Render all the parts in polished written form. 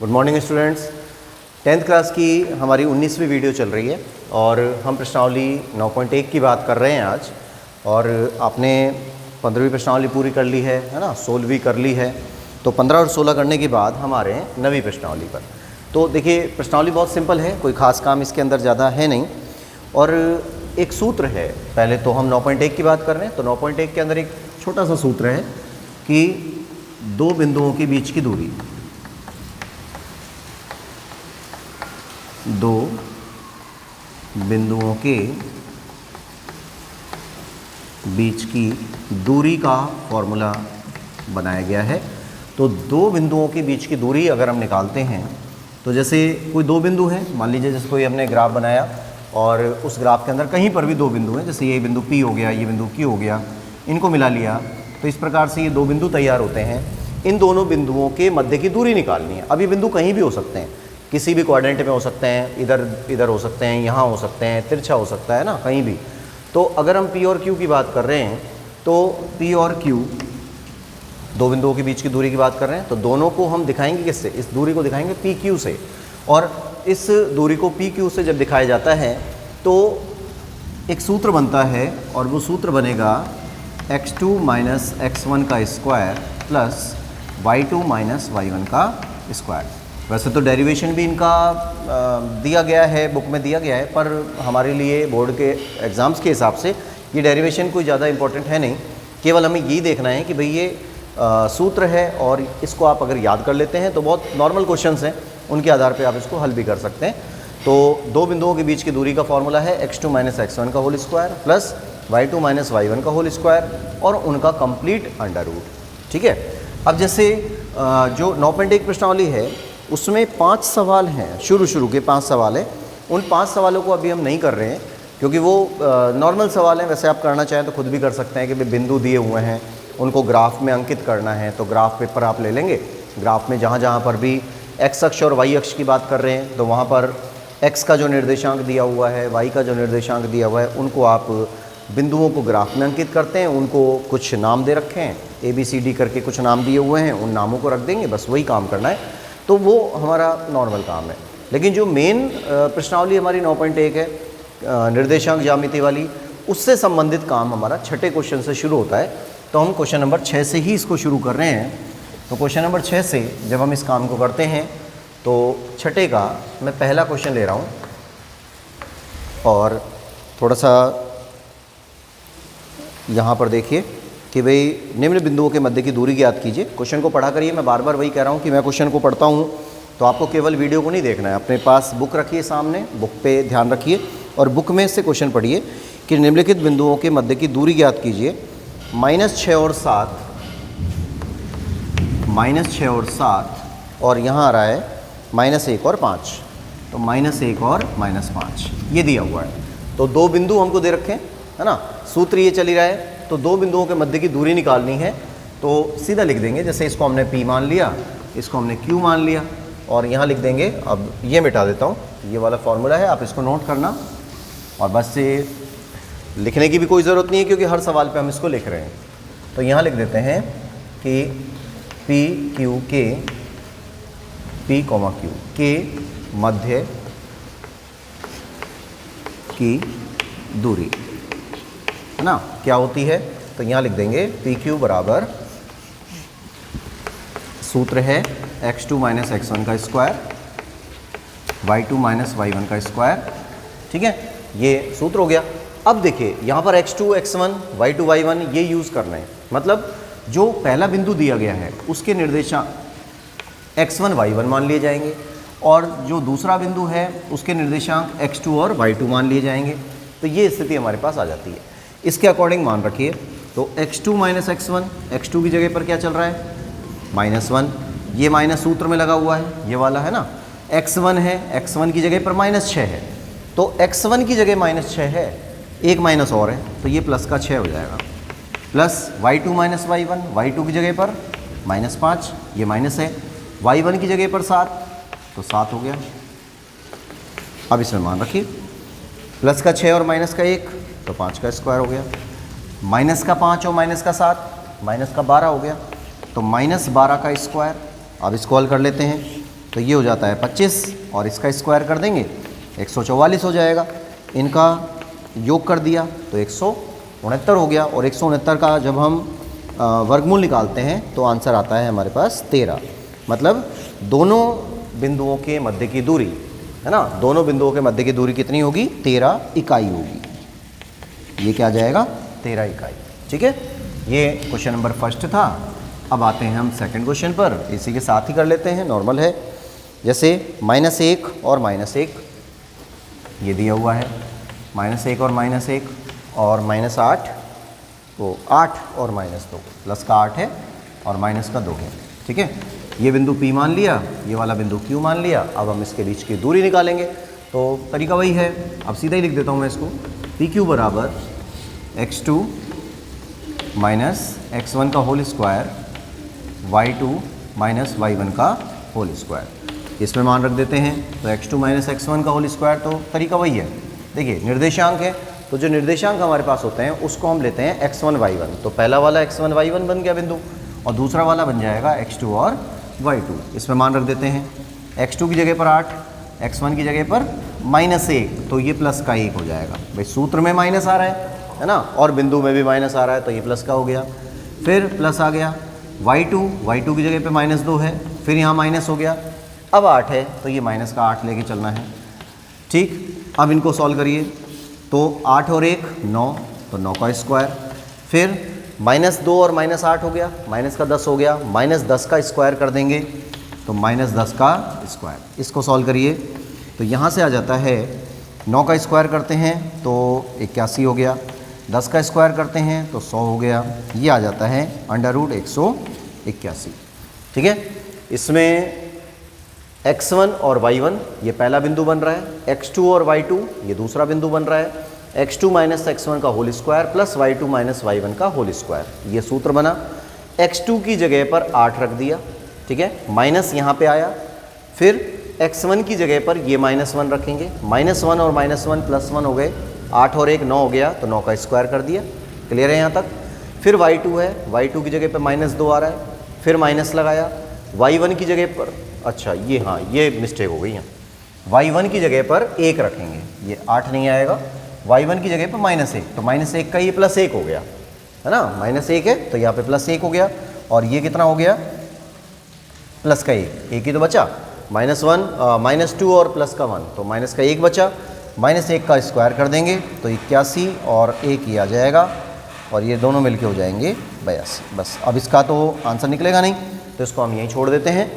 Good morning students. 10th class की हमारी 19वीं वीडियो चल रही है और हम प्रश्नावली 9.1 की बात कर रहे हैं आज। और आपने 15वीं प्रश्नावली पूरी कर ली है ना, 16वीं कर ली है। तो 15 और 16 करने के बाद हम आ रहे हैं 9वीं प्रश्नावली पर। तो देखिए प्रश्नावली बहुत सिंपल है, कोई ख़ास काम इसके अंदर ज़्यादा है नहीं। और एक सूत्र है, पहले तो हम 9.1 की बात कर रहे हैं तो 9.1 के अंदर एक छोटा सा सूत्र है कि दो बिंदुओं के बीच की दूरी, दो बिंदुओं के बीच की दूरी का फॉर्मूला बनाया गया है। तो दो बिंदुओं के बीच की दूरी अगर हम निकालते हैं तो जैसे कोई दो बिंदु हैं, मान लीजिए जैसे कोई हमने ग्राफ बनाया और उस ग्राफ के अंदर कहीं पर भी दो बिंदु हैं, जैसे ये बिंदु P हो गया, ये बिंदु Q हो गया, इनको मिला लिया तो इस प्रकार से ये दो बिंदु तैयार होते हैं। इन दोनों बिंदुओं के मध्य की दूरी निकालनी है। अब ये बिंदु कहीं भी हो सकते हैं, किसी भी क्वाड्रेंट में हो सकते हैं, इधर हो सकते हैं, यहाँ हो सकते हैं, तिरछा हो सकता है ना, कहीं भी। तो अगर हम P और Q की बात कर रहे हैं तो P और Q दो बिंदुओं के बीच की दूरी की बात कर रहे हैं, तो दोनों को हम दिखाएंगे किससे? इस दूरी को दिखाएंगे PQ से। और इस दूरी को PQ से जब दिखाया जाता है तो एक सूत्र बनता है और वो सूत्र बनेगा x2 माइनस x1 का square plus y2 minus y1 का स्क्वायर। वैसे तो डेरिवेशन भी इनका दिया गया है, बुक में दिया गया है, पर हमारे लिए बोर्ड के एग्ज़ाम्स के हिसाब से ये डेरिवेशन कोई ज़्यादा इंपॉर्टेंट है नहीं। केवल हमें यही देखना है कि भाई ये सूत्र है और इसको आप अगर याद कर लेते हैं तो बहुत नॉर्मल क्वेश्चंस हैं, उनके आधार पे आप इसको हल भी कर सकते हैं। तो दो बिंदुओं के बीच की दूरी का फॉर्मूला है x2 माइनस x1 का whole square plus y2 minus y1 का होल स्क्वायर और उनका कंप्लीट अंडर रूट। ठीक है। अब जैसे जो 9.1 प्रश्नावली है उसमें 5 सवाल हैं, शुरू के 5 सवाल हैं। उन 5 सवालों को अभी हम नहीं कर रहे हैं क्योंकि वो नॉर्मल सवाल हैं। वैसे आप करना चाहें तो खुद भी कर सकते हैं कि भाई बिंदु दिए हुए हैं, उनको ग्राफ में अंकित करना है तो ग्राफ पेपर आप ले लेंगे। ग्राफ में जहाँ पर भी x अक्ष और y अक्ष की बात कर रहे हैं तो वहाँ पर x का जो निर्देशांक दिया हुआ है, y का जो निर्देशांक दिया हुआ है, उनको आप बिंदुओं को ग्राफ में अंकित करते हैं, उनको कुछ नाम दे रखे हैं, ABCD करके कुछ नाम दिए हुए हैं, उन नामों को रख देंगे, बस वही काम करना है। तो वो हमारा नॉर्मल काम है। लेकिन जो मेन प्रश्नावली हमारी 9.1 है, निर्देशांक ज्यामिति वाली, उससे संबंधित काम हमारा छठे क्वेश्चन से शुरू होता है। तो हम क्वेश्चन नंबर 6 से ही इसको शुरू कर रहे हैं। तो क्वेश्चन नंबर 6 से जब हम इस काम को करते हैं तो छठे का मैं पहला क्वेश्चन ले रहा हूँ और थोड़ा सा यहाँ पर देखिए कि भाई निम्न बिंदुओं के मध्य की दूरी ज्ञात कीजिए। क्वेश्चन को पढ़ा करिए। मैं बार बार वही कह रहा हूँ कि मैं क्वेश्चन को पढ़ता हूँ तो आपको केवल वीडियो को नहीं देखना है, अपने पास बुक रखिए सामने, बुक पे ध्यान रखिए और बुक में से क्वेश्चन पढ़िए कि निम्नलिखित बिंदुओं के मध्य की दूरी ज्ञात कीजिए। -6 और 7, -6 और 7 और यहाँ आ रहा है -1 और 5। तो -1 और -5 ये दिया हुआ है। तो दो बिंदु हमको दे रखे हैं, है ना, सूत्र ये चल ही रहा है। तो दो बिंदुओं के मध्य की दूरी निकालनी है तो सीधा लिख देंगे। जैसे इसको हमने P मान लिया, इसको हमने Q मान लिया और यहाँ लिख देंगे। अब ये मिटा देता हूँ, ये वाला फॉर्मूला है, आप इसको नोट करना और बस ये लिखने की भी कोई ज़रूरत नहीं है क्योंकि हर सवाल पे हम इसको लिख रहे हैं। तो यहाँ लिख देते हैं कि PQ के P, Q के मध्य की दूरी, है ना, क्या होती है? तो यहाँ लिख देंगे PQ बराबर सूत्र है x2 माइनस x1 का स्क्वायर, y2 माइनस y1 का स्क्वायर। ठीक है, ये सूत्र हो गया। अब देखिए यहाँ पर x2 x1 y2 y1 ये यूज़ करना है। मतलब जो पहला बिंदु दिया गया है उसके निर्देशांक x1 y1 मान लिए जाएंगे और जो दूसरा बिंदु है उसके निर्देशांक x2 और y2 मान लिए जाएंगे। तो ये स्थिति हमारे पास आ जाती है। इसके अकॉर्डिंग मान रखिए। तो x2 माइनस x1, x2 की जगह पर क्या चल रहा है? -1। ये माइनस सूत्र में लगा हुआ है, ये वाला है ना। x1 है, x1 की जगह पर -6 है। तो x1 की जगह -6 है, एक माइनस और है तो ये प्लस का 6 हो जाएगा। Plus y2 minus y1, y2 की जगह पर -5, ये माइनस है। y1 की जगह पर 7 तो 7 हो गया। अब इसमें मान रखिए प्लस का 6 और माइनस का 1 तो 5 का स्क्वायर हो गया। माइनस का 5 और माइनस का 7 -12 हो गया। तो -12 का स्क्वायर। अब इसको हल कर लेते हैं तो ये हो जाता है 25 और इसका स्क्वायर कर देंगे 144 हो जाएगा। इनका योग कर दिया तो 169 हो गया, और 169 का जब हम वर्गमूल निकालते हैं तो आंसर आता है हमारे पास 13। मतलब दोनों बिंदुओं के मध्य की दूरी है ना, दोनों बिंदुओं के मध्य की दूरी कितनी होगी? 13 इकाई होगी। ये क्या आ जाएगा? 13 इकाई। ठीक है, ये क्वेश्चन नंबर फर्स्ट था। अब आते हैं हम सेकंड क्वेश्चन पर, इसी के साथ ही कर लेते हैं, नॉर्मल है। जैसे -1 और -1 ये दिया हुआ है, -1 और -1 और -8, तो 8 और -2, प्लस का 8 है और माइनस का 2 है। ठीक है, ये बिंदु P मान लिया, ये वाला बिंदु Q मान लिया। अब हम इसके बीच की दूरी निकालेंगे, तो तरीका वही है। अब सीधा ही लिख देता हूँ मैं इसको, PQ बराबर x2 माइनस x1 का whole square y2 minus y1 का होल स्क्वायर। इसमें मान रख देते हैं, तो x2 माइनस x1 का होल स्क्वायर, तो तरीका वही है। देखिए निर्देशांक है, तो जो निर्देशांक हमारे पास होते हैं उसको हम लेते हैं x1 y1। तो पहला वाला x1 y1 बन गया बिंदु, और दूसरा वाला बन जाएगा x2 और y2। इसमें मान रख देते हैं, x2 की जगह पर 8, x1 की जगह पर -1, तो ये प्लस का 1 हो जाएगा। भाई सूत्र में माइनस आ रहा है ना, और बिंदु में भी माइनस आ रहा है, तो ये प्लस का हो गया। फिर प्लस आ गया y2 की जगह पे -2 है, फिर यहाँ माइनस हो गया। अब 8 है, तो ये माइनस का 8 लेके चलना है। ठीक, अब इनको सॉल्व करिए, तो 8 और 1 9, तो 9 का स्क्वायर। फिर -2 और -8 हो गया, माइनस का 10 हो गया, -10 का स्क्वायर कर देंगे, तो -10 का स्क्वायर। इसको सॉल्व करिए, तो यहाँ से आ जाता है 9 का स्क्वायर करते हैं तो 81 हो गया, 10 का स्क्वायर करते हैं तो 100 हो गया। ये आ जाता है √181। ठीक है, इसमें x1 और y1 ये पहला बिंदु बन रहा है, x2 और y2 ये दूसरा बिंदु बन रहा है, x2 माइनस x1 का whole square plus y2 minus y1 का होल स्क्वायर, ये सूत्र बना। x2 की जगह पर 8 रख दिया, ठीक है, माइनस यहाँ पे आया। फिर x1 की जगह पर ये -1 रखेंगे, -1 और -1 +1 हो गए, 8 और 1 9 हो गया, तो 9 का स्क्वायर कर दिया। क्लियर है यहाँ तक? फिर y2 है, y2 की जगह पर -2 आ रहा है, फिर माइनस लगाया। y1 की जगह पर, अच्छा ये हाँ ये मिस्टेक हो गई है, y1 की जगह पर 1 रखेंगे, ये 8 नहीं आएगा, y1 की जगह पर -1, तो -1 का ये +1 हो गया है ना, -1 है तो यहाँ पे +1 हो गया, और ये कितना हो गया? प्लस का 1, एक ही तो बचा, -2 और प्लस का 1, तो माइनस का 1 बचा, -1 का स्क्वायर कर देंगे तो 81 और 1 ही आ जाएगा, और ये दोनों मिलके हो जाएंगे 82। बस अब इसका तो आंसर निकलेगा नहीं, तो इसको हम यहीं छोड़ देते हैं।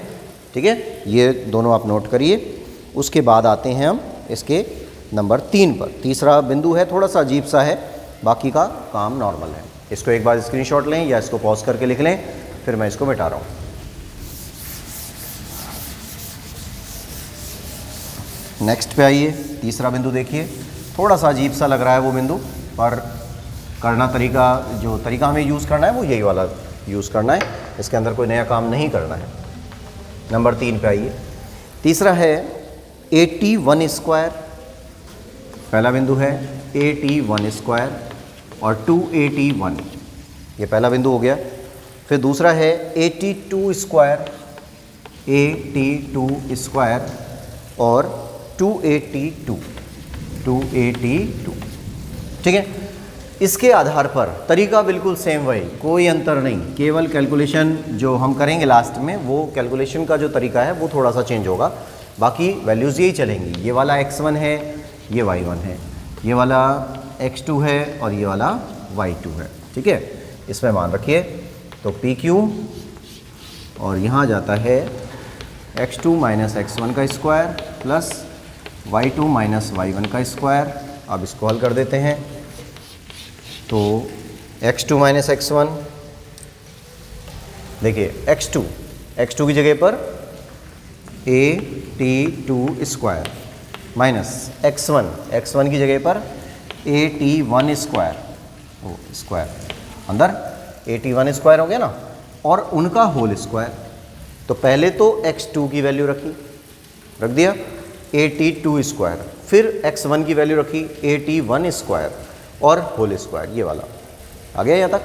ठीक है, ये दोनों आप नोट करिए। उसके बाद आते हैं हम इसके नंबर 3 पर। तीसरा बिंदु है, थोड़ा सा अजीब सा है, बाकी का काम नॉर्मल है। इसको एक बार स्क्रीनशॉट लें या इसको पॉज करके लिख लें, फिर मैं इसको मिटा रहा हूँ। नेक्स्ट पे आइए, तीसरा बिंदु देखिए, थोड़ा सा अजीब सा लग रहा है वो बिंदु, पर करना तरीका, जो तरीका हमें यूज़ करना है वो यही वाला यूज़ करना है, इसके अंदर कोई नया काम नहीं करना है। नंबर 3 पे आइए, तीसरा है 81 स्क्वायर। पहला बिंदु है 81 स्क्वायर और 281, ये पहला बिंदु हो गया। फिर दूसरा है 82 स्क्वायर, 82 स्क्वायर और 282। ठीक है, इसके आधार पर तरीका बिल्कुल सेम वही, कोई अंतर नहीं, केवल कैलकुलेशन जो हम करेंगे लास्ट में, वो कैलकुलेशन का जो तरीका है वो थोड़ा सा चेंज होगा, बाकी वैल्यूज़ यही चलेंगी। ये वाला x1 है, ये y1 है, ये वाला x2 है और ये वाला y2 है। ठीक है, इसमें मान रखिए, तो PQ और यहाँ जाता है x2 माइनस x1 का square plus y2 minus y1 का स्क्वायर। अब इसको हल कर देते हैं, तो x2 माइनस x1, देखिए x2 की जगह पर 82 स्क्वायर माइनस x1 की जगह पर 81 स्क्वायर, ओ स्क्वायर अंदर 81 स्क्वायर हो गया ना, और उनका होल स्क्वायर। तो पहले तो x2 की वैल्यू रख दिया 82 स्क्वायर, फिर x1 की वैल्यू रखी 81 स्क्वायर और होल स्क्वायर, ये वाला आ गया यहाँ तक।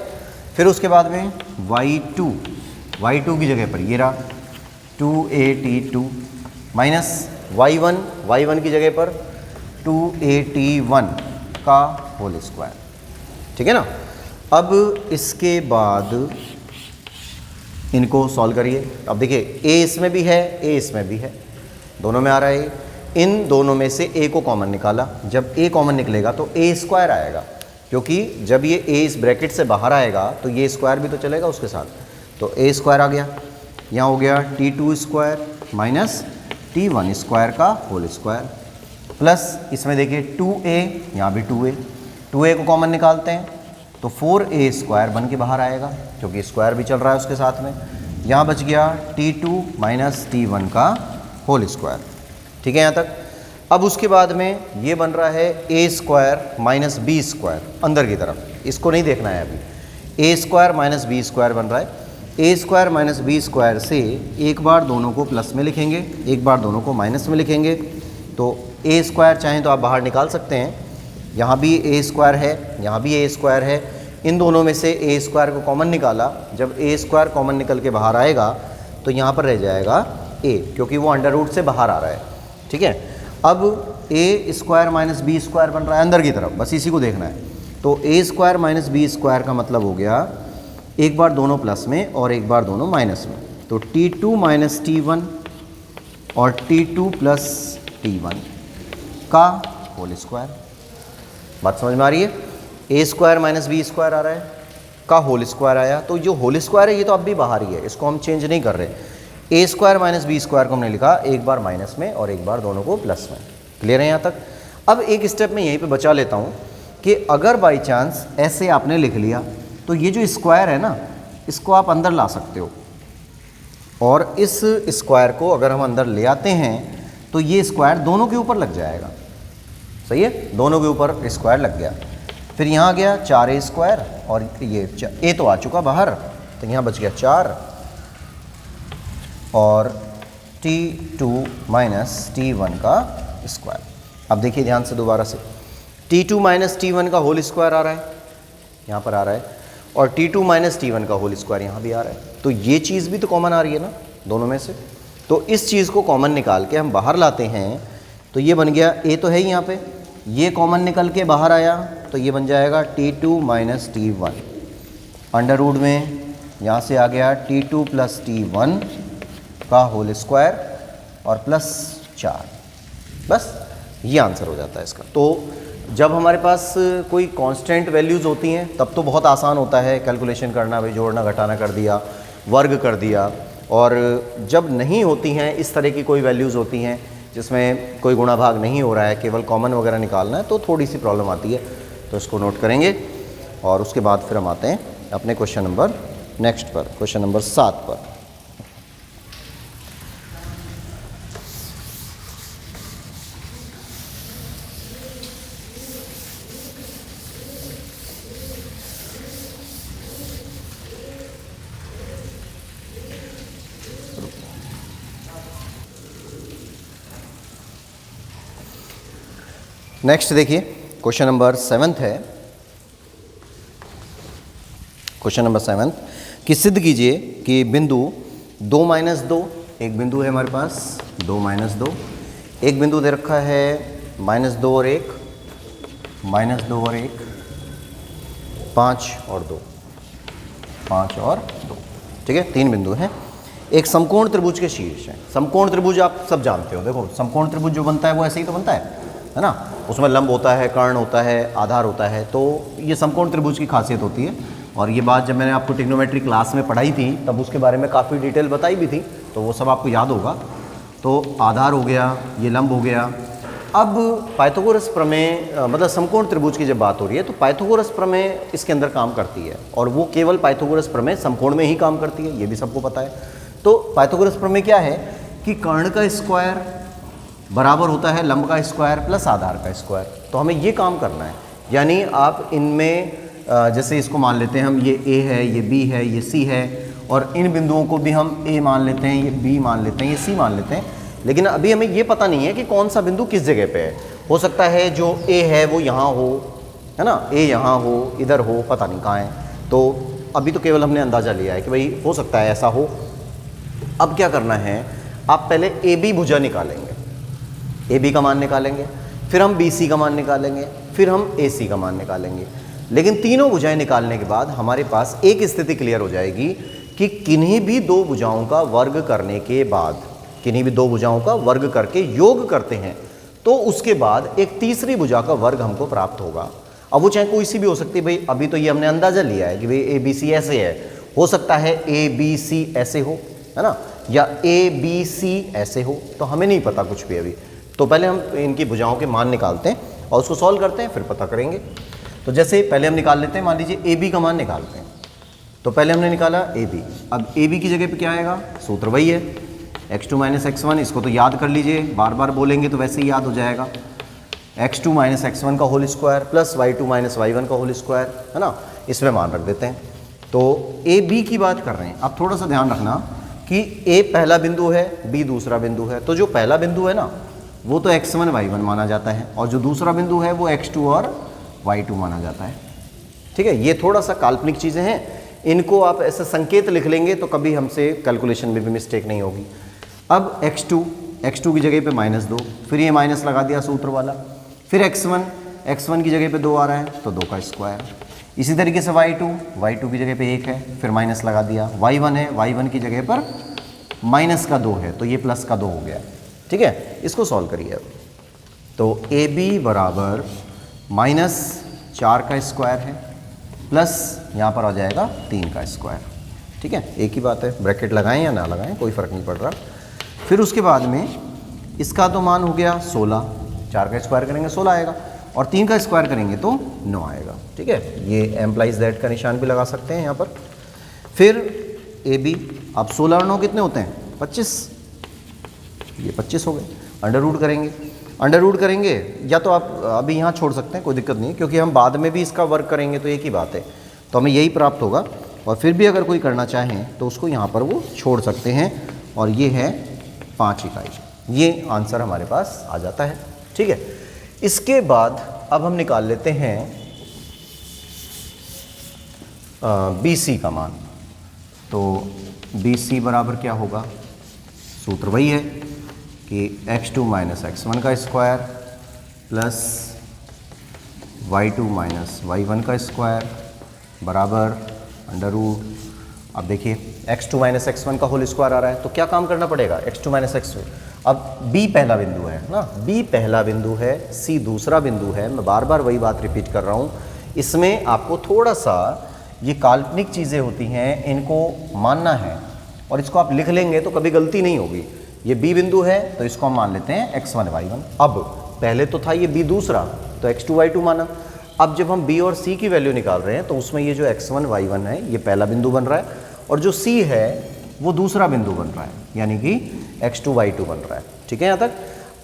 फिर उसके बाद में y2 की जगह पर ये रहा 282 माइनस y1 की जगह पर 281 का होल स्क्वायर, ठीक है ना। अब इसके बाद इनको सॉल्व करिए। अब देखिए a इसमें भी है, a इसमें भी है, दोनों में आ रहा है। इन दोनों में से a को कॉमन निकाला, जब a कॉमन निकलेगा तो a स्क्वायर आएगा, क्योंकि जब ये a इस ब्रैकेट से बाहर आएगा तो ये स्क्वायर भी तो चलेगा उसके साथ, तो a स्क्वायर आ गया। यहाँ हो गया t2 square minus t1 square का होल स्क्वायर, प्लस इसमें देखिए 2a, यहाँ भी 2a को कॉमन निकालते हैं तो 4a स्क्वायर बन के बाहर आएगा, क्योंकि स्क्वायर भी चल रहा है उसके साथ में। यहाँ बच गया t2 माइनस t1 का होल स्क्वायर, ठीक है यहाँ तक। अब उसके बाद में ये बन रहा है a square minus b square अंदर की तरफ, इसको नहीं देखना है अभी। a square minus b square बन रहा है, a square minus b square से एक बार दोनों को प्लस में लिखेंगे, एक बार दोनों को माइनस में लिखेंगे, तो a स्क्वायर चाहें तो आप बाहर निकाल सकते हैं। यहाँ भी a स्क्वायर है, यहाँ भी a स्क्वायर है, इन दोनों में से a स्क्वायर को कॉमन निकाला, जब a स्क्वायर कॉमन निकल के बाहर आएगा तो यहाँ पर रह जाएगा a, क्योंकि वो अंडर रूट से बाहर आ रहा है, ठीक है। अब a square minus B square बन रहा है अंदर की तरफ, बस इसी को देखना है। तो a square minus B square का मतलब हो गया एक बार दोनों प्लस में और एक बार दोनों माइनस में, तो t2 माइनस t1 और t2 प्लस t1 का होल स्क्वायर। बात समझ में आ रही है? a square minus B square आ रहा है का होल स्क्वायर आया, तो जो होल स्क्वायर है ये तो अब भी बाहर ही है, इसको हम चेंज नहीं कर रहे। a square minus B square को हमने लिखा एक बार माइनस में और एक बार दोनों को प्लस में। क्लियर है यहाँ तक? अब एक स्टेप में यहीं पे बचा लेता हूँ कि अगर बाई चांस ऐसे आपने लिख लिया तो ये जो स्क्वायर है ना, इसको आप अंदर ला सकते हो, और इस स्क्वायर को अगर हम अंदर ले आते हैं तो ये स्क्वायर दोनों के ऊपर लग जाएगा। सही है, दोनों के ऊपर स्क्वायर लग गया। फिर यहाँ आ गया 4a स्क्वायर, और ये a तो आ चुका बाहर, तो यहाँ बच गया 4 और t2 माइनस t1 का स्क्वायर। अब देखिए ध्यान से दोबारा से, t2 माइनस t1 का होल स्क्वायर आ रहा है, यहाँ पर आ रहा है, और t2 माइनस t1 का होल स्क्वायर यहाँ भी आ रहा है, तो ये चीज़ भी तो कॉमन आ रही है ना दोनों में से। तो इस चीज़ को कॉमन निकाल के हम बाहर लाते हैं, तो ये बन गया a तो है ही यहाँ पे, ये कॉमन निकल के बाहर आया तो ये बन जाएगा t2 minus t1 under root में, यहाँ से आ गया t2 प्लस t1 का होल स्क्वायर और प्लस 4। बस ये आंसर हो जाता है इसका। तो जब हमारे पास कोई कांस्टेंट वैल्यूज़ होती हैं तब तो बहुत आसान होता है कैलकुलेशन करना, भाई जोड़ना घटाना कर दिया, वर्ग कर दिया। और जब नहीं होती हैं, इस तरह की कोई वैल्यूज़ होती हैं जिसमें कोई गुणा भाग नहीं हो रहा है, केवल कॉमन वगैरह निकालना है, तो थोड़ी सी प्रॉब्लम आती है। तो इसको नोट करेंगे और उसके बाद फिर हम आते हैं अपने क्वेश्चन नंबर नेक्स्ट पर, क्वेश्चन नंबर 7 पर। नेक्स्ट देखिए क्वेश्चन नंबर 7 है। क्वेश्चन नंबर 7 कि सिद्ध कीजिए कि बिंदु 2 माइनस 2, एक बिंदु है हमारे पास 2 माइनस 2, एक बिंदु दे रखा है माइनस 2 और 1, माइनस 2 और 1, 5 और 2, 5 और 2, ठीक है, 3 बिंदु हैं। एक समकोण त्रिभुज के शीर्ष हैं। समकोण त्रिभुज आप सब जानते हो, देखो समकोण त्रिभुज जो बनता है वो ऐसे ही तो बनता है ना, उसमें लंब होता है, कर्ण होता है, आधार होता है, तो ये समकोण त्रिभुज की खासियत होती है। और ये बात जब मैंने आपको ट्रिग्नोमेट्री क्लास में पढ़ाई थी तब उसके बारे में काफ़ी डिटेल बताई भी थी, तो वो सब आपको याद होगा। तो आधार हो गया, ये लंब हो गया। अब पाइथागोरस प्रमेय, मतलब समकोण त्रिभुज की जब बात हो रही है तो पाइथागोरस प्रमेय इसके अंदर काम करती है, और वो केवल पाइथागोरस प्रमेय समकोण में ही काम करती है, ये भी सबको पता है। तो पाइथागोरस प्रमेय क्या है कि कर्ण का स्क्वायर बराबर होता है लंब का स्क्वायर प्लस आधार का स्क्वायर। तो हमें ये काम करना है, यानी आप इनमें जैसे इसको मान लेते हैं हम, ये A है, ये B है, ये C है, और इन बिंदुओं को भी हम A मान लेते हैं, ये B मान लेते हैं, ये C मान लेते हैं। लेकिन अभी हमें ये पता नहीं है कि कौन सा बिंदु किस जगह पे है। हो सकता है जो A है वो यहाँ हो, है ना, A यहाँ हो, इधर हो, पता नहीं कहाँ है। तो अभी तो केवल हमने अंदाज़ा लिया है कि भाई हो सकता है ऐसा हो। अब क्या करना है, आप पहले ए बी भुजा निकालेंगे, ए बी का मान निकालेंगे, फिर हम बी सी का मान निकालेंगे, फिर हम ए सी का मान निकालेंगे। लेकिन तीनों भुजाएं निकालने के बाद हमारे पास एक स्थिति क्लियर हो जाएगी कि किन्हीं भी दो भुजाओं का वर्ग करने के बाद, किन्हीं भी दो भुजाओं का वर्ग करके योग करते हैं तो उसके बाद एक तीसरी भुजा का वर्ग हमको प्राप्त होगा। अब वो चाहे कोई सी भी हो सकती है, भाई अभी तो ये हमने अंदाजा लिया है कि भाई ए बी सी ऐसे है, हो सकता है ए बी सी ऐसे हो, है ना, या ए बी सी ऐसे हो, तो हमें नहीं पता कुछ भी अभी। तो पहले हम इनकी भुजाओं के मान निकालते हैं और उसको सॉल्व करते हैं, फिर पता करेंगे। तो जैसे पहले हम निकाल लेते हैं, मान लीजिए ए बी का मान निकालते हैं। तो पहले हमने निकाला ए बी, अब ए बी की जगह पे क्या आएगा, सूत्र वही है x2 माइनस x1, इसको तो याद कर लीजिए, बार बार बोलेंगे तो वैसे ही याद हो जाएगा। x2 माइनस x1 का whole square plus y2 minus y1 का होल स्क्वायर, है ना, इसमें मान रख देते हैं। तो ए बी की बात कर रहे हैं। अब थोड़ा सा ध्यान रखना कि ए पहला बिंदु है, बी दूसरा बिंदु है। तो जो पहला बिंदु है ना वो तो x1 y1 माना जाता है, और जो दूसरा बिंदु है वो x2 और y2 माना जाता है। ठीक है, ये थोड़ा सा काल्पनिक चीज़ें हैं, इनको आप ऐसे संकेत लिख लेंगे तो कभी हमसे कैलकुलेशन में भी मिस्टेक नहीं होगी। अब x2 की जगह पे -2, फिर ये माइनस लगा दिया सूत्र वाला, फिर x1 की जगह पे 2 आ रहा है तो 2 का स्क्वायर। इसी तरीके से y2 की जगह पे 1 है, फिर माइनस लगा दिया, y1 है, y1 की जगह पर माइनस का 2 है तो ये प्लस का 2 हो गया। ठीक है, इसको सॉल्व करिए। तो ए बी बराबर -4 का स्क्वायर है प्लस यहाँ पर आ जाएगा 3 का स्क्वायर। ठीक है, एक ही बात है, ब्रैकेट लगाएं या ना लगाएं कोई फ़र्क नहीं पड़ रहा। फिर उसके बाद में इसका तो मान हो गया 16, 4 का स्क्वायर करेंगे 16 आएगा, और 3 का स्क्वायर करेंगे तो 9 आएगा। ठीक है, ये एम्प्लाइज दैट का निशान भी लगा सकते हैं यहाँ पर। फिर ए बी, अब 16 और 9 कितने होते हैं, 25, ये 25 हो गए। अंडर रूट करेंगे या तो आप अभी यहाँ छोड़ सकते हैं, कोई दिक्कत नहीं, क्योंकि हम बाद में भी इसका वर्क करेंगे तो एक ही बात है, तो हमें यही प्राप्त होगा। और फिर भी अगर कोई करना चाहें तो उसको यहाँ पर वो छोड़ सकते हैं, और ये है 5 इकाई। ये आंसर हमारे पास आ जाता है। ठीक है, इसके बाद अब हम निकाल लेते हैं बी सी का मान। तो बी सी बराबर क्या होगा, सूत्र वही है कि x2 माइनस x1 का square plus y2 minus y1 का स्क्वायर बराबर अंडर रूट। अब देखिए x2 माइनस x1 का होल स्क्वायर आ रहा है तो क्या काम करना पड़ेगा, x2 माइनस x1। अब b पहला बिंदु है ना, b पहला बिंदु है, c दूसरा बिंदु है। मैं बार बार वही बात रिपीट कर रहा हूँ, इसमें आपको थोड़ा सा ये काल्पनिक चीज़ें होती हैं, इनको मानना है, और इसको आप लिख लेंगे तो कभी गलती नहीं होगी। ये b बिंदु है तो इसको हम मान लेते हैं x1 y1। अब पहले तो था ये b दूसरा तो x2 y2 माना। अब जब हम b और c की वैल्यू निकाल रहे हैं तो उसमें ये जो x1 y1 है ये पहला बिंदु बन रहा है, और जो c है वो दूसरा बिंदु बन रहा है, यानी कि x2 y2 बन रहा है। ठीक है, यहाँ तक।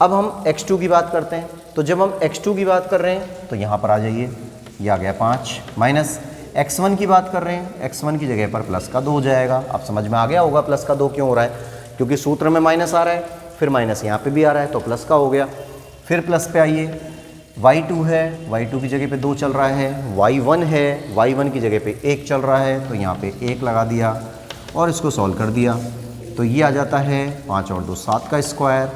अब हम x2 की बात करते हैं, तो जब हम x2 की बात कर रहे हैं तो यहाँ पर आ जाइए, ये आ गया 5, माइनस x1 की बात कर रहे हैं, x1 की जगह पर प्लस का 2 हो जाएगा। अब समझ में आ गया होगा प्लस का 2 क्यों हो रहा है, क्योंकि सूत्र में माइनस आ रहा है, फिर माइनस यहाँ पे भी आ रहा है तो प्लस का हो गया। फिर प्लस पे आइए, y2 है, y2 की जगह पे 2 चल रहा है, y1 है, y1 की जगह पे 1 चल रहा है तो यहाँ पे 1 लगा दिया और इसको सॉल्व कर दिया। तो ये आ जाता है 5 और 2 7 का स्क्वायर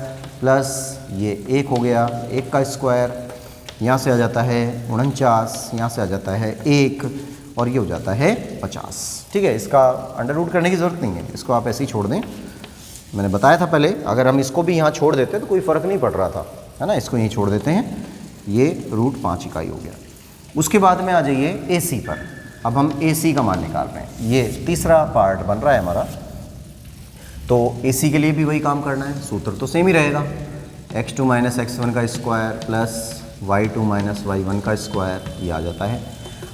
प्लस ये 1 हो गया 1 का स्क्वायर, यहाँ से आ जाता है 49, यहाँ से आ जाता है 1 और ये हो जाता है 50। ठीक है, इसका अंडर रूट करने की ज़रूरत नहीं है, इसको आप ऐसे ही छोड़ दें। मैंने बताया था पहले, अगर हम इसको भी यहाँ छोड़ देते तो कोई फ़र्क नहीं पड़ रहा था, है ना। इसको यहीं छोड़ देते हैं, ये रूट 5 इकाई हो गया। उसके बाद में आ जाइए ए सी पर। अब हम ए सी का मान निकाल रहे हैं, ये तीसरा पार्ट बन रहा है हमारा। तो ए सी के लिए भी वही काम करना है, सूत्र तो सेम ही रहेगा, x2 माइनस x1 का square plus y2 minus y1 का स्क्वायर, ये आ जाता है।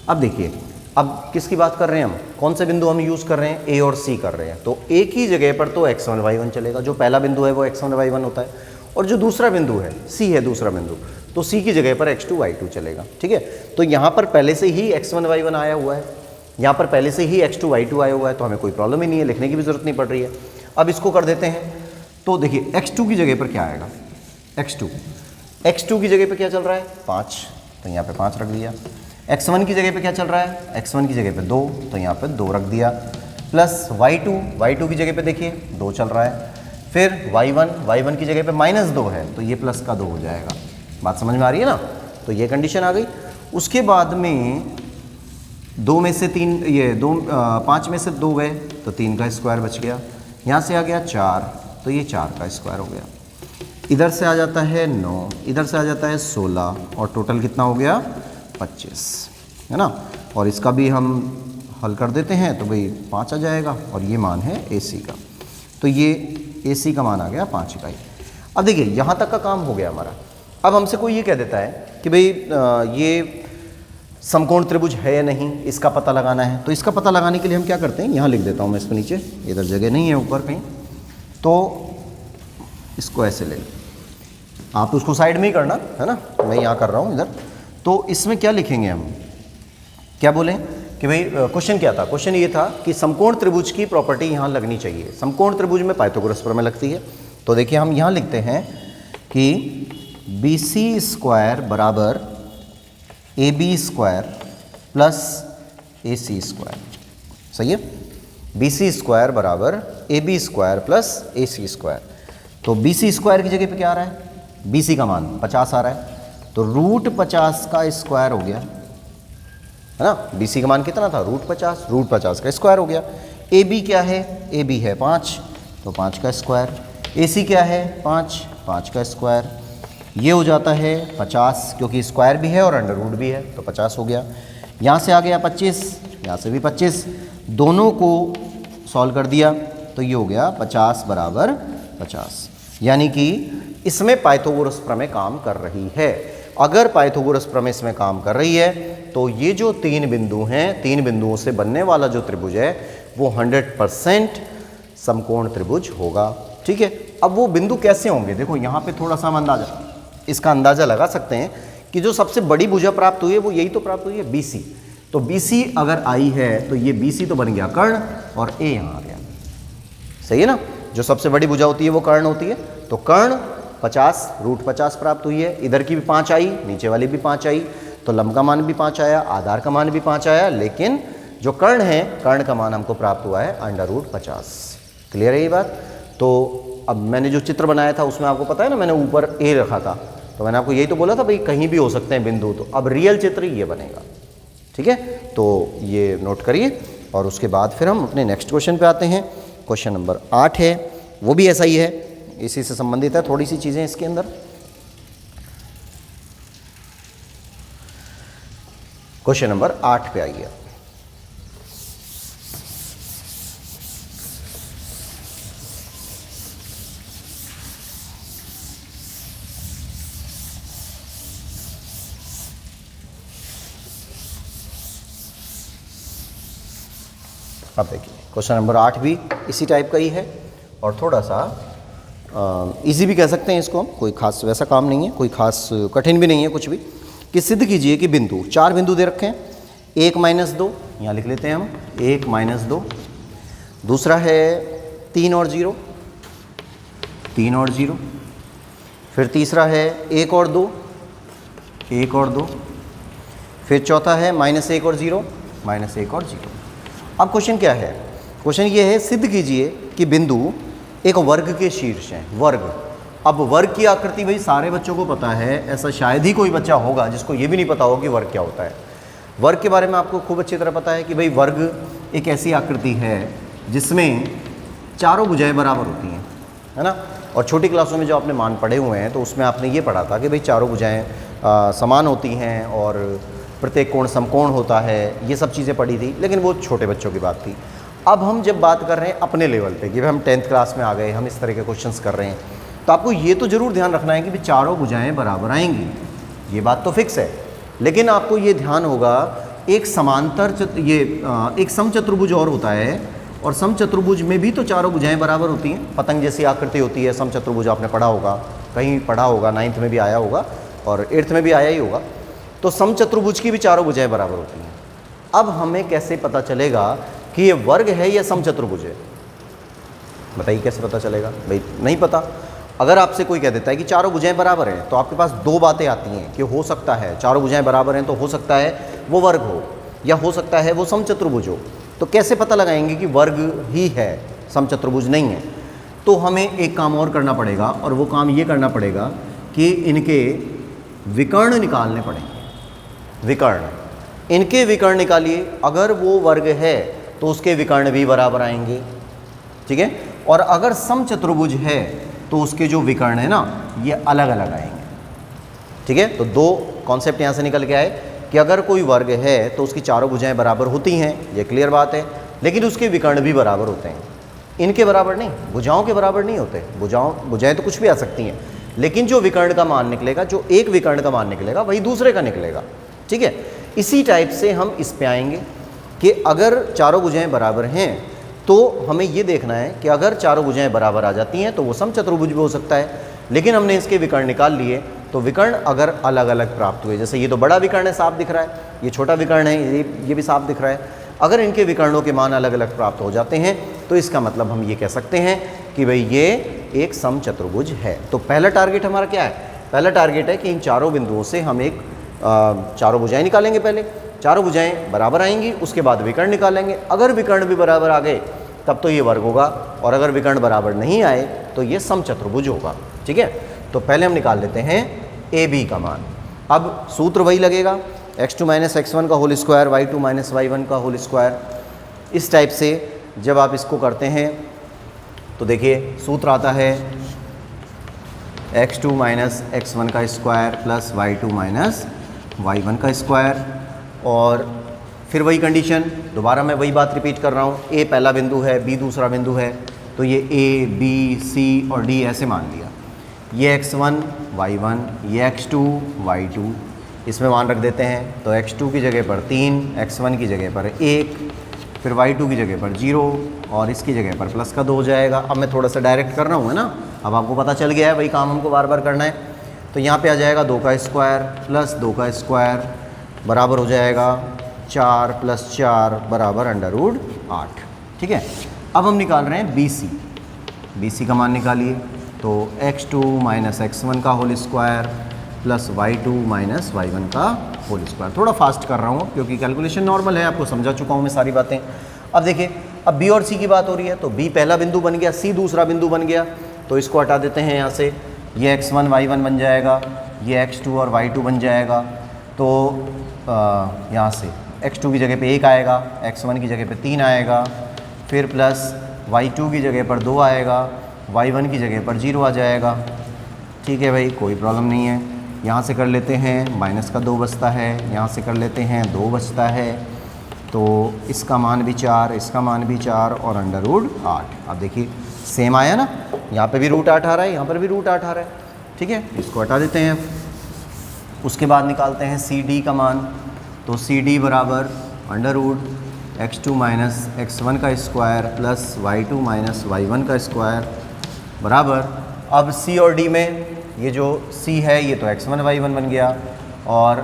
अब देखिए, अब किसकी बात कर रहे हैं हम, कौन से बिंदु हम यूज़ कर रहे हैं, ए और सी कर रहे हैं। तो एक ही जगह पर तो x1 y1 चलेगा, जो पहला बिंदु है वो x1 y1 होता है, और जो दूसरा बिंदु है सी है दूसरा बिंदु, तो सी की जगह पर x2 y2 चलेगा। ठीक है, तो यहाँ पर पहले से ही x1 y1 आया हुआ है, यहाँ पर पहले से ही x2 y2 आया हुआ है, तो हमें कोई प्रॉब्लम ही नहीं है, लिखने की भी ज़रूरत नहीं पड़ रही है। अब इसको कर देते हैं, तो देखिए x2 की जगह पर क्या आएगा, x2 की जगह पर क्या चल रहा है 5, तो यहाँ पर 5 रख दिया। x1 की जगह पे क्या चल रहा है, x1 की जगह पे 2, तो यहाँ पे 2 रख दिया, प्लस y2 की जगह पे देखिए 2 चल रहा है, फिर y1 की जगह पे -2 है तो ये प्लस का 2 हो जाएगा। बात समझ में आ रही है ना? तो ये कंडीशन आ गई। उसके बाद में 2 में से 3 ये 5 में से 2 गए तो 3 का स्क्वायर बच गया। यहाँ से आ गया 4 तो ये 4 का स्क्वायर हो गया। इधर से आ जाता है 9, इधर से आ जाता है 16 और टोटल कितना हो गया 25, है ना? और इसका भी हम हल कर देते हैं तो भाई 5 आ जाएगा और ये मान है AC का। तो ये AC का मान आ गया 5 इकाई। अब देखिए यहाँ तक का काम हो गया हमारा। अब हमसे कोई ये कह देता है कि भाई ये समकोण त्रिभुज है या नहीं, इसका पता लगाना है। तो इसका पता लगाने के लिए हम क्या करते हैं, यहाँ लिख देता हूँ मैं इसको नीचे, इधर जगह नहीं है ऊपर कहीं, तो इसको ऐसे ले, आप उसको साइड में ही करना है ना, मैं यहाँ कर रहा हूँ इधर। तो इसमें क्या लिखेंगे हम, क्या बोलें कि भाई क्वेश्चन क्या था? क्वेश्चन ये था कि समकोण त्रिभुज की प्रॉपर्टी यहाँ लगनी चाहिए। समकोण त्रिभुज में पाइथागोरस प्रमेय लगती है। तो देखिए हम यहाँ लिखते हैं कि BC स्क्वायर बराबर AB square plus AC square. सही है? BC स्क्वायर बराबर AB square plus AC square. तो BC स्क्वायर की जगह पे क्या आ रहा है? BC का मान 50 आ रहा है, तो √50 का स्क्वायर हो गया, है ना? BC का मान कितना था? √50 का स्क्वायर हो गया। AB क्या है? AB है 5, तो 5 का स्क्वायर। AC क्या है? 5 का स्क्वायर। ये हो जाता है 50, क्योंकि स्क्वायर भी है और अंडर रूट भी है, तो 50 हो गया। यहाँ से आ गया 25, यहाँ से भी 25, दोनों को सॉल्व कर दिया तो ये हो गया 50 बराबर 50। यानी कि इसमें पाइथागोरस प्रमेय काम कर रही है। अगर पाइथागोरस प्रमेय इसमें काम कर रही है तो ये जो 3 बिंदु हैं, 3 बिंदुओं से बनने वाला जो त्रिभुज है वो 100% समकोण त्रिभुज होगा। ठीक है? अब वो बिंदु कैसे होंगे? देखो यहाँ पे थोड़ा सा हम इसका अंदाज़ा लगा सकते हैं कि जो सबसे बड़ी भुजा प्राप्त हुई है वो यही तो प्राप्त हुई है, BC। तो BC अगर आई है तो ये BC तो बन गया कर्ण और A यहाँ आ गया। सही है ना? जो सबसे बड़ी भुजा होती है वो कर्ण होती है। तो कर्ण 50 √50 प्राप्त हुई है, इधर की भी 5 आई, नीचे वाली भी 5 आई, तो लंब का मान भी 5 आया, आधार का मान भी 5 आया, लेकिन जो कर्ण है, कर्ण का मान हमको प्राप्त हुआ है √50। क्लियर है ये बात? तो अब मैंने जो चित्र बनाया था उसमें आपको पता है ना, मैंने ऊपर A रखा था, तो मैंने आपको यही तो बोला था भाई कहीं भी हो सकते हैं बिंदु। तो अब रियल चित्र ये बनेगा। ठीक है? तो ये नोट करिए और उसके बाद फिर हम अपने नेक्स्ट क्वेश्चन पे आते हैं। क्वेश्चन नंबर 8 है, वो भी ऐसा ही है, इसी से संबंधित है, थोड़ी सी चीज़ें इसके अंदर। क्वेश्चन नंबर 8 पे आइए। अब देखिए क्वेश्चन नंबर 8 भी इसी टाइप का ही है और थोड़ा सा इजी भी कह सकते हैं इसको हम, कोई खास वैसा काम नहीं है, कोई खास कठिन भी नहीं है कुछ भी। कि सिद्ध कीजिए कि बिंदु, 4 बिंदु दे रखे हैं, 1 - 2 यहाँ लिख लेते हैं हम, 1 - 2। दूसरा है 3 और 0, 3 और 0। फिर तीसरा है 1 और 2, 1 और 2। फिर चौथा है -1 और 0, -1 और 0। अब क्वेश्चन क्या है? क्वेश्चन ये है, सिद्ध कीजिए कि बिंदु एक वर्ग के शीर्ष हैं। वर्ग, अब वर्ग की आकृति भाई सारे बच्चों को पता है, ऐसा शायद ही कोई बच्चा होगा जिसको ये भी नहीं पता हो कि वर्ग क्या होता है। वर्ग के बारे में आपको खूब अच्छी तरह पता है कि भाई वर्ग एक ऐसी आकृति है जिसमें चारों भुजाएं बराबर होती हैं, है ना? और छोटी क्लासों में जो आपने मान पढ़े हुए हैं तो उसमें आपने ये पढ़ा था कि भाई चारों भुजाएं समान होती हैं और प्रत्येक कोण समकोण होता है, ये सब चीज़ें पढ़ी थी, लेकिन वो छोटे बच्चों की बात थी। अब हम जब बात कर रहे हैं अपने लेवल पे कि भाई हम 10th क्लास में आ गए, हम इस तरह के क्वेश्चंस कर रहे हैं, तो आपको ये तो ज़रूर ध्यान रखना है कि भाई चारों भुजाएं बराबर आएंगी, ये बात तो फिक्स है। लेकिन आपको ये ध्यान होगा एक समांतर एक समचतुर्भुज और होता है, और समचतुर्भुज में भी तो चारों भुजाएं बराबर होती हैं। पतंग जैसी आकृति होती है समचतुर्भुज, आपने पढ़ा होगा, कहीं पढ़ा होगा, 9th में भी आया होगा और 8th में भी आया ही होगा। तो समचतुर्भुज की भी चारों भुजाएं बराबर होती हैं। अब हमें कैसे पता चलेगा कि ये वर्ग है या समचतुर्भुज है? बताइए कैसे पता चलेगा? भाई नहीं पता। अगर आपसे कोई कह देता है कि चारों भुजाएं बराबर हैं, तो आपके पास 2 बातें आती हैं कि हो सकता है चारों भुजाएं बराबर हैं, तो हो सकता है वो वर्ग हो या हो सकता है वो समचतुर्भुज हो। तो कैसे पता लगाएंगे कि वर्ग ही है, समचतुर्भुज नहीं है? तो हमें एक काम और करना पड़ेगा, और वो काम ये करना पड़ेगा कि इनके विकर्ण निकालने पड़ेंगे। विकर्ण, इनके विकर्ण निकालिए। अगर वो वर्ग है तो उसके विकर्ण भी बराबर आएंगे, ठीक है। और अगर समचतुर्भुज है तो उसके जो विकर्ण है ना ये अलग अलग आएंगे, ठीक है। तो दो कॉन्सेप्ट यहाँ से निकल के आए कि अगर कोई वर्ग है तो उसकी चारों भुजाएं बराबर होती हैं, ये क्लियर बात है, लेकिन उसके विकर्ण भी बराबर होते हैं। इनके बराबर नहीं, भुजाओं के बराबर नहीं होते। भुजाएं तो कुछ भी आ सकती हैं, लेकिन जो विकर्ण का मान निकलेगा, जो एक विकर्ण का मान निकलेगा वही दूसरे का निकलेगा, ठीक है। इसी टाइप से हम इस पे आएंगे कि अगर चारों भुजाएं बराबर हैं तो हमें ये देखना है कि अगर चारों भुजाएं बराबर आ जाती हैं तो वो समचतुर्भुज भी हो सकता है। लेकिन हमने इसके विकर्ण निकाल लिए, तो विकर्ण अगर अलग अलग प्राप्त हुए, जैसे ये तो बड़ा विकर्ण है, साफ दिख रहा है, ये छोटा विकर्ण है, ये भी साफ दिख रहा है, अगर इनके विकर्णों के मान अलग अलग प्राप्त हो जाते हैं तो इसका मतलब हम ये कह सकते हैं कि भाई ये एक समचतुर्भुज है। तो पहला टारगेट हमारा क्या है? पहला टारगेट है कि इन चारों बिंदुओं से हम एक चारों भुजाएं निकालेंगे। पहले चारों भुजाएं बराबर आएंगी, उसके बाद विकर्ण निकालेंगे। अगर विकर्ण भी बराबर आ गए तब तो ये वर्ग होगा, और अगर विकर्ण बराबर नहीं आए तो ये समचतुर्भुज होगा, ठीक है। तो पहले हम निकाल लेते हैं ए बी का मान। अब सूत्र वही लगेगा, x2 माइनस x1 का whole square, y2 minus y1 का होल स्क्वायर। इस टाइप से जब आप इसको करते हैं तो देखिए सूत्र आता है x2 माइनस x1 का square plus y2 minus y1 का स्क्वायर। और फिर वही कंडीशन, दोबारा मैं वही बात रिपीट कर रहा हूँ, a पहला बिंदु है, b दूसरा बिंदु है, तो ये a, b, c और d ऐसे मान लिया। ये x1 y1, ये x2 y2, इसमें मान रख देते हैं। तो x2 की जगह पर 3, x1 की जगह पर 1, फिर y2 की जगह पर 0 और इसकी जगह पर प्लस का 2 हो जाएगा। अब मैं थोड़ा सा डायरेक्ट कर रहा हूँ, है ना, अब आपको पता चल गया है, वही काम हमको बार बार करना है। तो यहाँ पे आ जाएगा 2 का स्क्वायर प्लस 2 का स्क्वायर बराबर हो जाएगा 4 प्लस 4 बराबर √8, ठीक है। अब हम निकाल रहे हैं BC का मान निकालिए। तो x2 माइनस x1 का whole square plus y2 minus y1 का होल स्क्वायर। थोड़ा फास्ट कर रहा हूँ क्योंकि कैलकुलेशन नॉर्मल है, आपको समझा चुका हूँ मैं सारी बातें। अब देखिए, अब b और c की बात हो रही है, तो b पहला बिंदु बन गया, c दूसरा बिंदु बन गया, तो इसको हटा देते हैं यहाँ से। ये x1 y1 बन जाएगा, ये x2 और y2 बन जाएगा। तो यहाँ से x2 की जगह पे 1 आएगा, x1 की जगह पे 3 आएगा, फिर प्लस y2 की जगह पर 2 आएगा, y1 की जगह पर 0 आ जाएगा, ठीक है भाई, कोई प्रॉब्लम नहीं है। यहाँ से कर लेते हैं, माइनस का 2 बचता है, यहाँ से कर लेते हैं 2 बचता है, तो इसका मान भी 4, इसका मान भी 4 और √8। अब देखिए सेम आया ना, यहाँ पे भी √8 आ रहा है, यहाँ पर भी √8 आ रहा है, ठीक है। इसको हटा देते हैं। उसके बाद निकालते हैं CD का मान। तो CD बराबर √x2 माइनस x1 का square plus y2 minus y1 का स्क्वायर बराबर, अब C और D में ये जो C है ये तो x1 y1 बन गया, और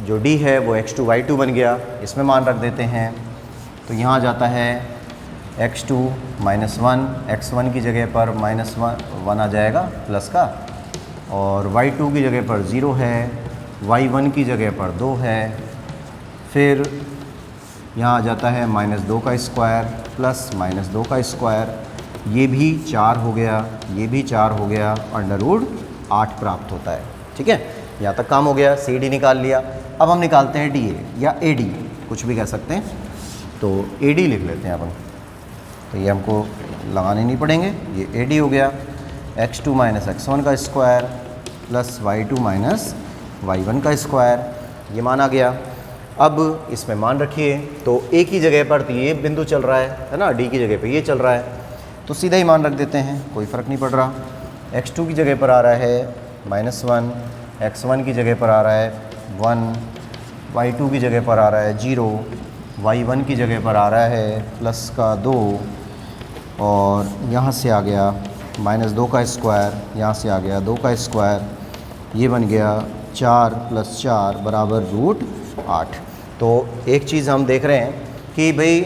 जो D है वो x2 y2 बन गया। इसमें मान रख देते हैं, तो यहाँ जाता है x2 माइनस 1, x1 की जगह पर माइनस 1 आ जाएगा प्लस का, और y2 की जगह पर 0 है, y1 की जगह पर 2 है, फिर यहाँ आ जाता है -2 का स्क्वायर प्लस -2 का स्क्वायर, ये भी 4 हो गया, ये भी 4 हो गया, √8 प्राप्त होता है, ठीक है। यहाँ तक काम हो गया, CD निकाल लिया। अब हम निकालते हैं DA या AD, कुछ भी कह सकते हैं, तो AD लिख लेते हैं अपन, तो ये हमको लगाने नहीं पड़ेंगे, ये AD हो गया। x2 माइनस x1 का square plus y2 minus y1 का स्क्वायर, ये मान आ गया। अब इसमें मान रखिए, तो A की जगह पर तो ये बिंदु चल रहा है ना, D की जगह पे ये चल रहा है, तो सीधा ही मान रख देते हैं, कोई फ़र्क नहीं पड़ रहा। x2 की जगह पर आ रहा है -1, x1 की जगह पर आ रहा है 1, y2 की जगह पर आ रहा है 0, y1 की जगह पर आ रहा है प्लस का 2, और यहाँ से आ गया -2 का स्क्वायर, यहाँ से आ गया 2 का स्क्वायर, ये बन गया 4 प्लस 4 बराबर √8। तो एक चीज़ हम देख रहे हैं कि भाई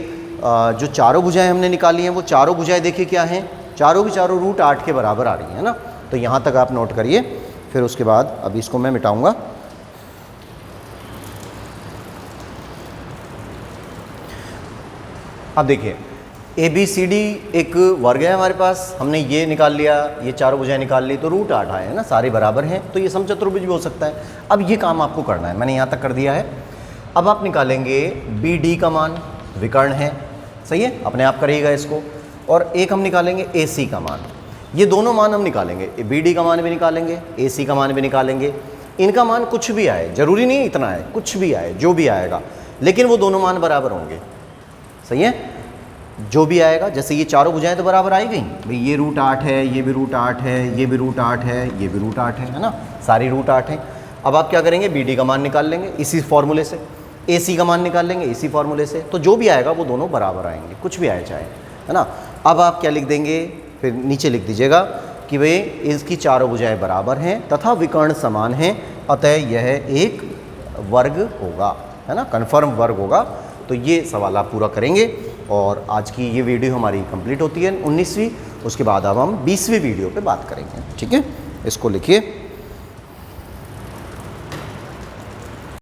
जो चारों भुजाएं हमने निकाली हैं वो चारों भुजाएं देखिए क्या हैं, चारों की चारों √8 के बराबर आ रही है ना। तो यहाँ तक आप नोट करिए, फिर उसके बाद अभी इसको मैं मिटाऊंगा। अब देखिए ABCD एक वर्ग है हमारे पास, हमने ये निकाल लिया, ये चारों भुजाएं निकाल ली, तो रूट 8 आए हैं ना, सारे बराबर हैं, तो ये समचतुर्भुज भी हो सकता है। अब ये काम आपको करना है, मैंने यहाँ तक कर दिया है। अब आप निकालेंगे BD का मान, विकर्ण है, सही है, अपने आप करिएगा इसको। और एक हम निकालेंगे AC का मान, ये दोनों मान हम निकालेंगे, BD का मान भी निकालेंगे, AC का मान भी निकालेंगे। इनका मान कुछ भी आए, जरूरी नहीं इतना है, कुछ भी आए, जो भी आएगा, लेकिन वो दोनों मान बराबर होंगे, सही है। जो भी आएगा, जैसे ये चारों भुजाएं तो बराबर आई गई भाई, ये रूट 8 है, ये भी रूट 8 है, ये भी रूट 8 है, ये भी रूट 8 है ना, सारी रूट 8 है। अब आप क्या करेंगे, BD का मान निकाल लेंगे इसी फॉर्मूले से, AC का मान निकाल लेंगे इसी फॉर्मूले से, तो जो भी आएगा वो दोनों बराबर आएंगे, कुछ भी आए चाहे, है ना। अब आप क्या लिख देंगे, फिर नीचे लिख दीजिएगा कि भाई इसकी चारों भुजाएं बराबर हैं तथा विकर्ण समान हैं, अतः यह एक वर्ग होगा, है ना, कन्फर्म वर्ग होगा। तो ये सवाल आप पूरा करेंगे और आज की ये वीडियो हमारी कंप्लीट होती है 19वीं। उसके बाद अब हम 20वीं वीडियो पे बात करेंगे, ठीक है। इसको लिखिए।